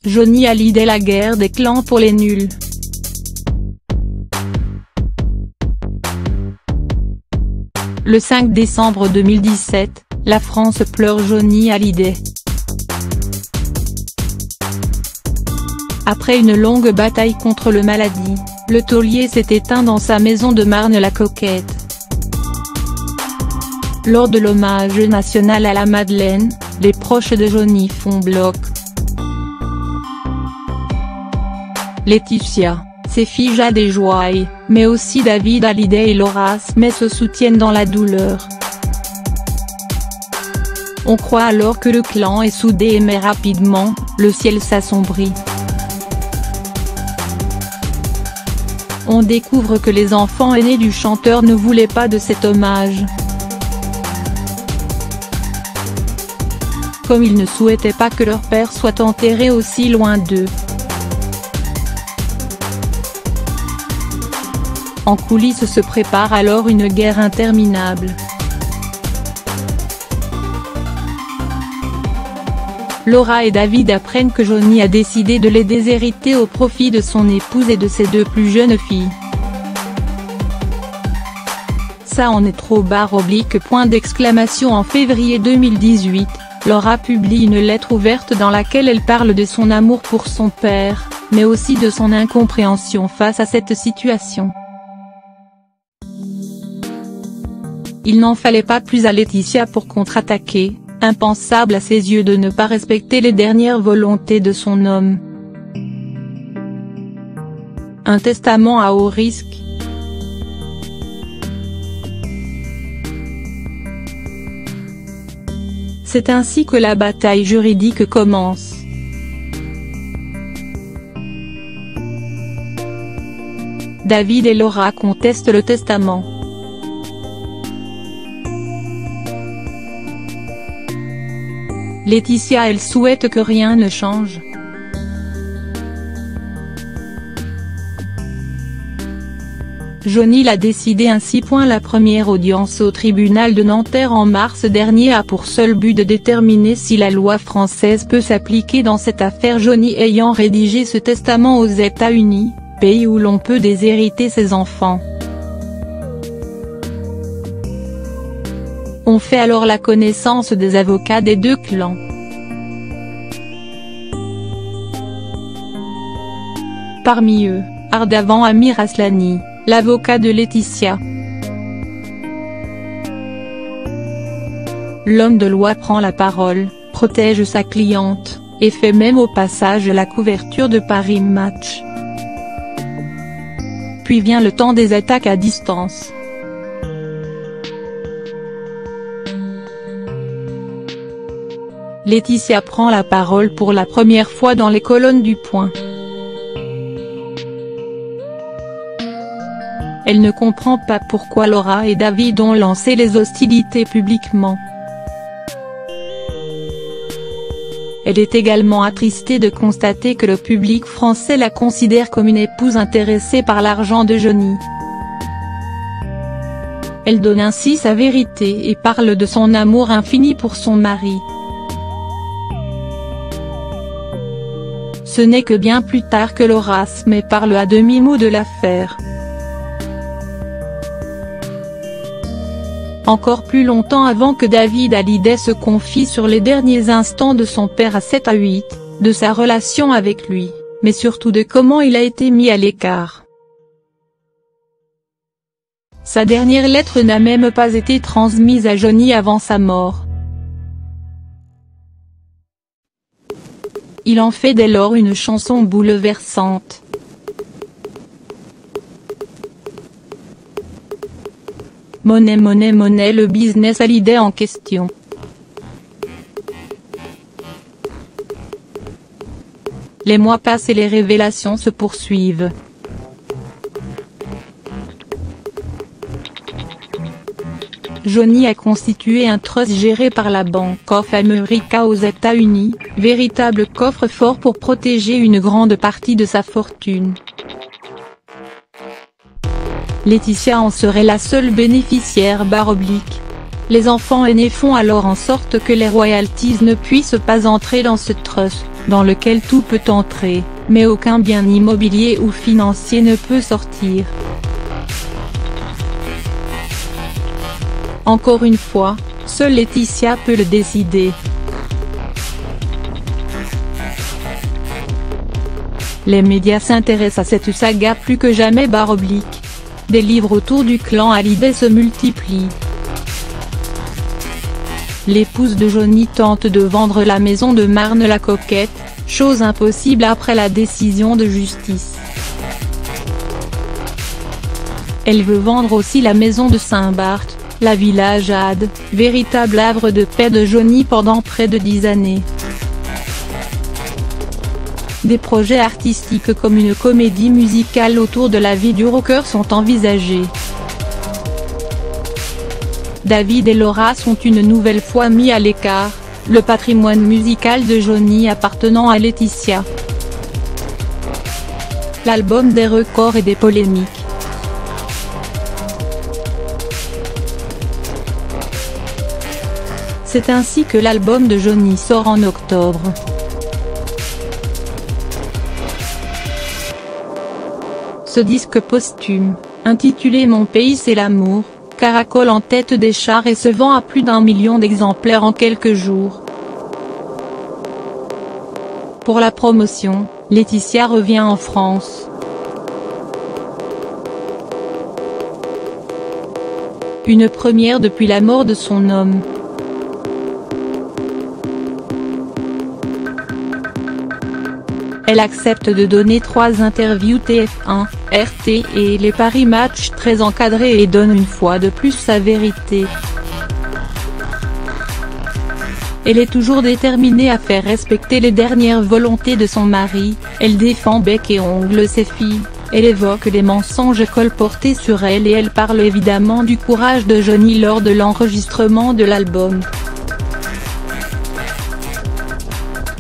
Johnny Hallyday, la guerre des clans pour les nuls. Le 5 décembre 2017, la France pleure Johnny Hallyday. Après une longue bataille contre le maladie, le taulier s'est éteint dans sa maison de Marne-la-Coquette. Lors de l'hommage national à la Madeleine, les proches de Johnny font bloc. Laetitia, ses filles Jade et Joy, mais aussi David Hallyday et Laura Smith se soutiennent dans la douleur. On croit alors que le clan est soudé mais rapidement, le ciel s'assombrit. On découvre que les enfants aînés du chanteur ne voulaient pas de cet hommage. Comme ils ne souhaitaient pas que leur père soit enterré aussi loin d'eux. En coulisses se prépare alors une guerre interminable. Laura et David apprennent que Johnny a décidé de les déshériter au profit de son épouse et de ses deux plus jeunes filles. Ça en est trop ! En février 2018, Laura publie une lettre ouverte dans laquelle elle parle de son amour pour son père, mais aussi de son incompréhension face à cette situation. Il n'en fallait pas plus à Laetitia pour contre-attaquer, impensable à ses yeux de ne pas respecter les dernières volontés de son homme. Un testament à haut risque. C'est ainsi que la bataille juridique commence. David et Laura contestent le testament. Laetitia, elle souhaite que rien ne change. Johnny l'a décidé ainsi. La première audience au tribunal de Nanterre en mars dernier a pour seul but de déterminer si la loi française peut s'appliquer dans cette affaire. Johnny ayant rédigé ce testament aux États-Unis, pays où l'on peut déshériter ses enfants. On fait alors la connaissance des avocats des deux clans. Parmi eux, Ardavan Amir Aslani, l'avocat de Laetitia. L'homme de loi prend la parole, protège sa cliente, et fait même au passage la couverture de Paris Match. Puis vient le temps des attaques à distance. Laetitia prend la parole pour la première fois dans les colonnes du Point. Elle ne comprend pas pourquoi Laura et David ont lancé les hostilités publiquement. Elle est également attristée de constater que le public français la considère comme une épouse intéressée par l'argent de Johnny. Elle donne ainsi sa vérité et parle de son amour infini pour son mari. Ce n'est que bien plus tard que Laura Smith parle à demi-mot de l'affaire. Encore plus longtemps avant que David Hallyday se confie sur les derniers instants de son père à 7 à 8, de sa relation avec lui, mais surtout de comment il a été mis à l'écart. Sa dernière lettre n'a même pas été transmise à Johnny avant sa mort. Il en fait dès lors une chanson bouleversante. Monnaie, monnaie, monnaie, le business Hallyday en question. Les mois passent et les révélations se poursuivent. Johnny a constitué un trust géré par la Bank of America aux États-Unis, véritable coffre-fort pour protéger une grande partie de sa fortune. Laetitia en serait la seule bénéficiaire. Les enfants aînés font alors en sorte que les royalties ne puissent pas entrer dans ce trust. dans lequel tout peut entrer, mais aucun bien immobilier ou financier ne peut sortir. Encore une fois, seule Laetitia peut le décider. Les médias s'intéressent à cette saga plus que jamais. Des livres autour du clan Hallyday se multiplient. L'épouse de Johnny tente de vendre la maison de Marne-la-Coquette, chose impossible après la décision de justice. Elle veut vendre aussi la maison de Saint-Barth, la Villa Jade, véritable havre de paix de Johnny pendant près de 10 années. Des projets artistiques comme une comédie musicale autour de la vie du rocker sont envisagés. David et Laura sont une nouvelle fois mis à l'écart, le patrimoine musical de Johnny appartenant à Laetitia. L'album des records et des polémiques. C'est ainsi que l'album de Johnny sort en octobre. Ce disque posthume, intitulé Mon pays c'est l'amour, caracole en tête des charts et se vend à plus d'1 million d'exemplaires en quelques jours. Pour la promotion, Laetitia revient en France. Une première depuis la mort de son homme. Elle accepte de donner 3 interviews TF1, RT et les Paris Match très encadrées et donne une fois de plus sa vérité. Elle est toujours déterminée à faire respecter les dernières volontés de son mari, elle défend bec et ongles ses filles, elle évoque les mensonges colportés sur elle et elle parle évidemment du courage de Johnny lors de l'enregistrement de l'album.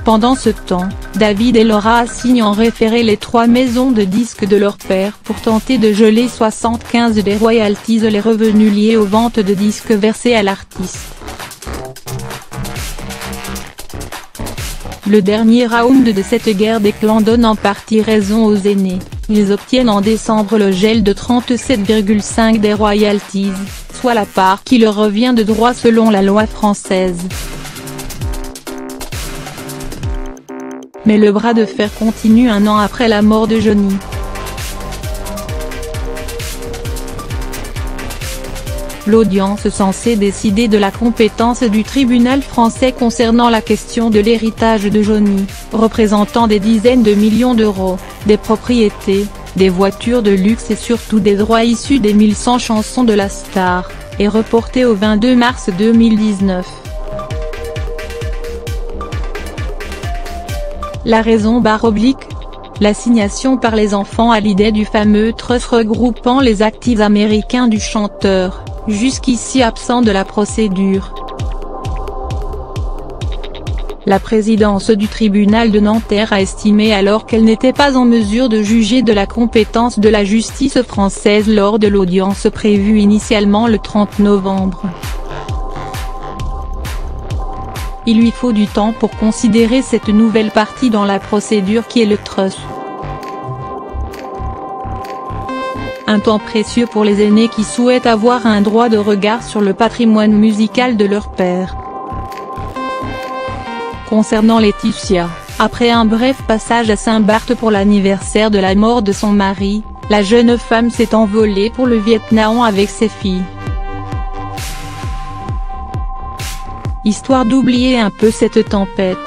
Pendant ce temps, David et Laura signent en référé les 3 maisons de disques de leur père pour tenter de geler 75 des royalties, les revenus liés aux ventes de disques versés à l'artiste. Le dernier round de cette guerre des clans donne en partie raison aux aînés, ils obtiennent en décembre le gel de 37,5 des royalties, soit la part qui leur revient de droit selon la loi française. Mais le bras de fer continue 1 an après la mort de Johnny. L'audience censée décider de la compétence du tribunal français concernant la question de l'héritage de Johnny, représentant des dizaines de millions d'euros, des propriétés, des voitures de luxe et surtout des droits issus des 1100 chansons de la star, est reportée au 22 mars 2019. La raison / l'assignation par les enfants Hallyday du fameux trust regroupant les actifs américains du chanteur, jusqu'ici absent de la procédure. La présidence du tribunal de Nanterre a estimé alors qu'elle n'était pas en mesure de juger de la compétence de la justice française lors de l'audience prévue initialement le 30 novembre. Il lui faut du temps pour considérer cette nouvelle partie dans la procédure qui est le trust. Un temps précieux pour les aînés qui souhaitent avoir un droit de regard sur le patrimoine musical de leur père. Concernant Laetitia, après un bref passage à Saint-Barth pour l'anniversaire de la mort de son mari, la jeune femme s'est envolée pour le Vietnam avec ses filles. Histoire d'oublier un peu cette tempête.